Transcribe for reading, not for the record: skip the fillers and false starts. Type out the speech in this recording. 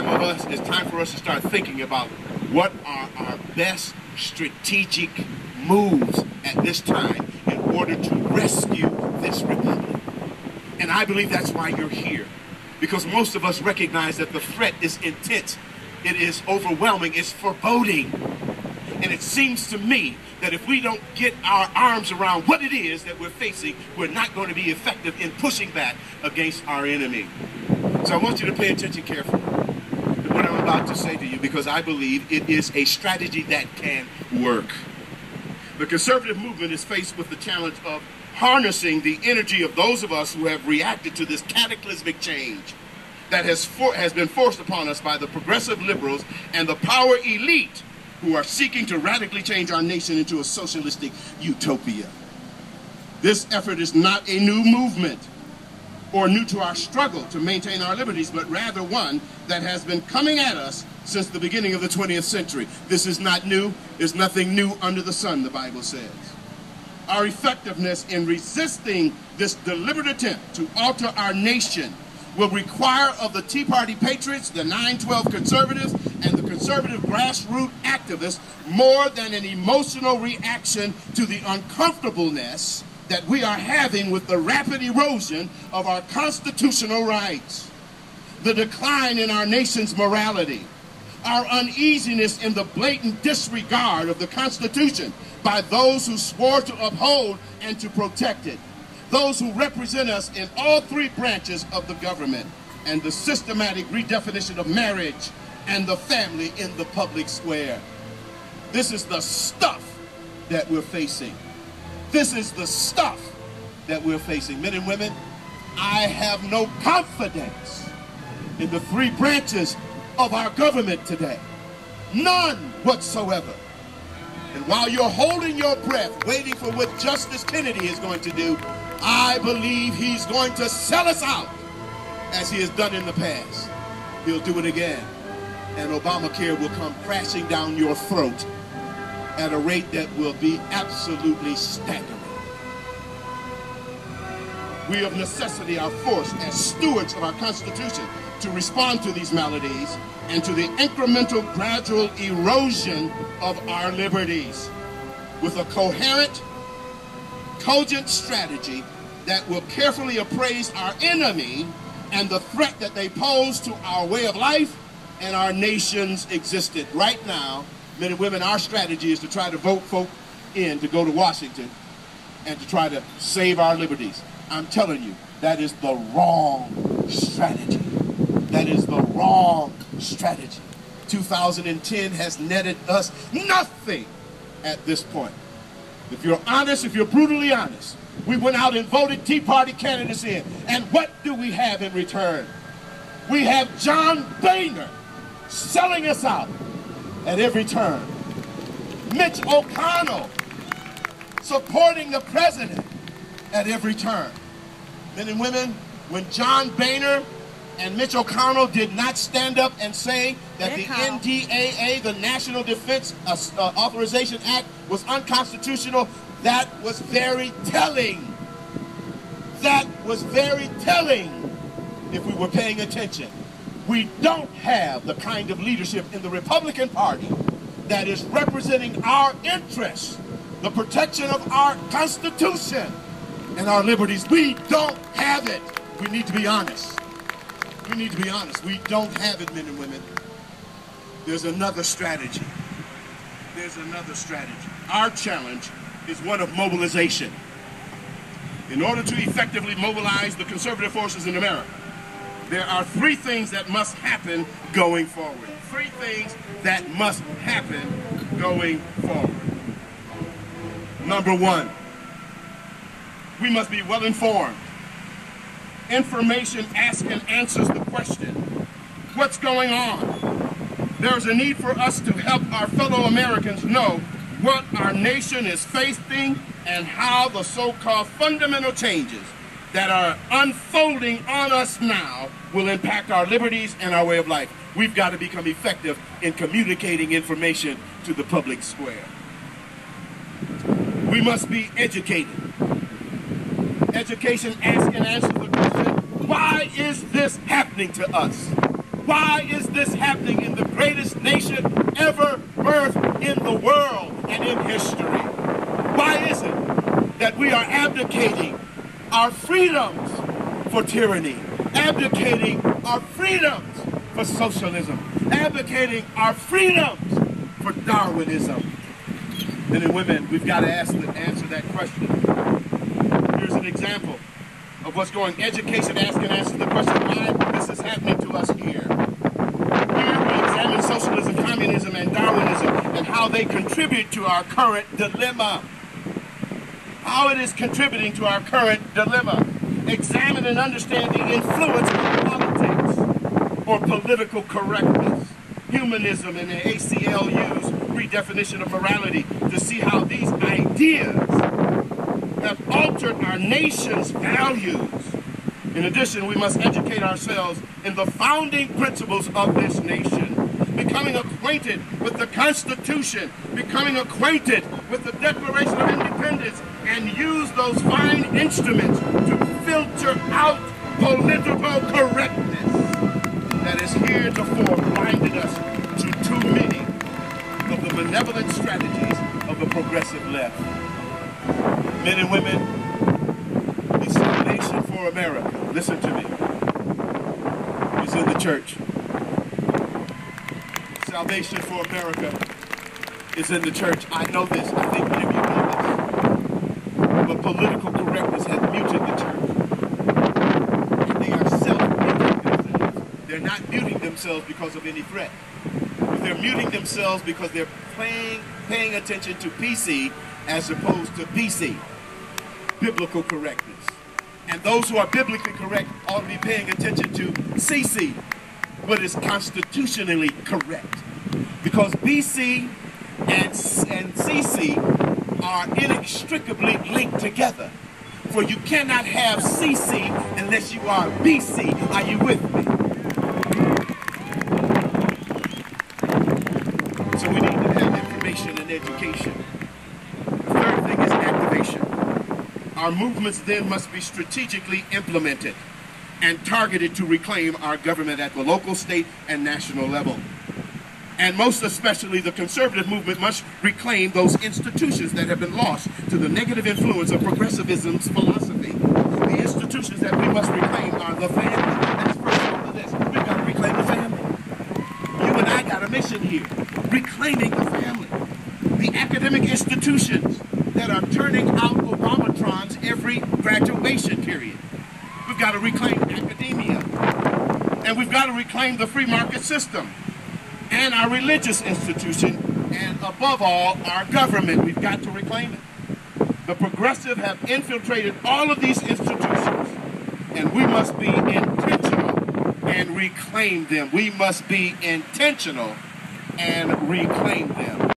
time for us to start thinking about what are our best strategic moves at this time in order to rescue this republic. And I believe that's why you're here, because most of us recognize that the threat is intense, it is overwhelming, it's foreboding. And it seems to me that if we don't get our arms around what it is that we're facing, we're not going to be effective in pushing back against our enemy. So I want you to pay attention carefully to what I'm about to say to you, because I believe it is a strategy that can work. The conservative movement is faced with the challenge of harnessing the energy of those of us who have reacted to this cataclysmic change that has been forced upon us by the progressive liberals and the power elite who are seeking to radically change our nation into a socialistic utopia. This effort is not a new movement or new to our struggle to maintain our liberties, but rather one that has been coming at us since the beginning of the 20th century. This is not new. There's nothing new under the sun, the Bible says. Our effectiveness in resisting this deliberate attempt to alter our nation will require of the Tea Party patriots, the 9/12 conservatives, and the conservative grassroots activists more than an emotional reaction to the uncomfortableness that we are having with the rapid erosion of our constitutional rights, the decline in our nation's morality, our uneasiness in the blatant disregard of the Constitution by those who swore to uphold and to protect it, those who represent us in all three branches of the government, and the systematic redefinition of marriage and the family in the public square. This is the stuff that we're facing. This is the stuff that we're facing. Men and women, I have no confidence in the three branches of our government today. None whatsoever. And while you're holding your breath, waiting for what Justice Kennedy is going to do, I believe he's going to sell us out as he has done in the past. He'll do it again. And Obamacare will come crashing down your throat at a rate that will be absolutely staggering. We of necessity are forced as stewards of our Constitution to respond to these maladies and to the incremental, gradual erosion of our liberties with a coherent, cogent strategy that will carefully appraise our enemy and the threat that they pose to our way of life and our nation's existence. Right now, men and women, our strategy is to try to vote folk in to go to Washington and to try to save our liberties. I'm telling you, that is the wrong strategy. That is the wrong strategy. 2010 has netted us nothing at this point. If you're honest, if you're brutally honest, we went out and voted Tea Party candidates in. And what do we have in return? We have John Boehner selling us out at every turn. Mitch McConnell supporting the president at every turn. Men and women, when John Boehner and Mitch McConnell did not stand up and say that the NDAA, the National Defense Authorization Act, was unconstitutional, that was very telling. That was very telling if we were paying attention. We don't have the kind of leadership in the Republican Party that is representing our interests, the protection of our Constitution and our liberties. We don't have it. We need to be honest. We need to be honest. We don't have it, men and women. There's another strategy. There's another strategy. Our challenge is one of mobilization. In order to effectively mobilize the conservative forces in America, there are three things that must happen going forward. Three things that must happen going forward. Number one, we must be well informed. Information asks and answers the question, what's going on? There's a need for us to help our fellow Americans know what our nation is facing and how the so-called fundamental changes that are unfolding on us now will impact our liberties and our way of life. We've got to become effective in communicating information to the public square. We must be educated. Education asks and answers the question, why is this happening to us? Why is this happening in the greatest nation ever birthed in the world and in history? Why is it that we are abdicating our freedoms for tyranny, abdicating our freedoms for socialism, abdicating our freedoms for Darwinism? Men and women, we've got to answer that question. Here's an example of what's going. Education asks and answers the question why this is happening to us here. Here we examine socialism, communism, and Darwinism and how they contribute to our current dilemma. How it is contributing to our current dilemma. Examine and understand the influence of politics or political correctness, humanism, and the ACLU's redefinition of morality to see how these ideas have altered our nation's values. In addition, we must educate ourselves in the founding principles of this nation, becoming acquainted with the Constitution, becoming acquainted with the Declaration of Independence, and use those fine instruments to filter out political correctness that has heretofore blinded us to too many of the benevolent strategies of the progressive left. Men and women, the salvation for America, listen to me, is in the church. Salvation for America is in the church. I know this. I think many of you know this. But political correctness has muted the church. And they are self-muting themselves. They're not muting themselves because of any threat. But they're muting themselves because they're paying attention to PC as opposed to BC. Biblical correctness. And those who are biblically correct ought to be paying attention to CC, what is constitutionally correct. Because BC and CC are inextricably linked together. For you cannot have CC unless you are BC. Are you with me? So we need to have information and education. The third thing is activation. Our movements then must be strategically implemented and targeted to reclaim our government at the local, state, and national level. And most especially, the conservative movement must reclaim those institutions that have been lost to the negative influence of progressivism's philosophy. The institutions that we must reclaim are the family. That's first of all this. We've got to reclaim the family. You and I got a mission here, reclaiming the family. The academic institutions that are turning out Obamatrons every graduation period. We've got to reclaim academia. And we've got to reclaim the free market system. And our religious institution, and above all, our government. We've got to reclaim it. The progressive have infiltrated all of these institutions, and we must be intentional and reclaim them. We must be intentional and reclaim them.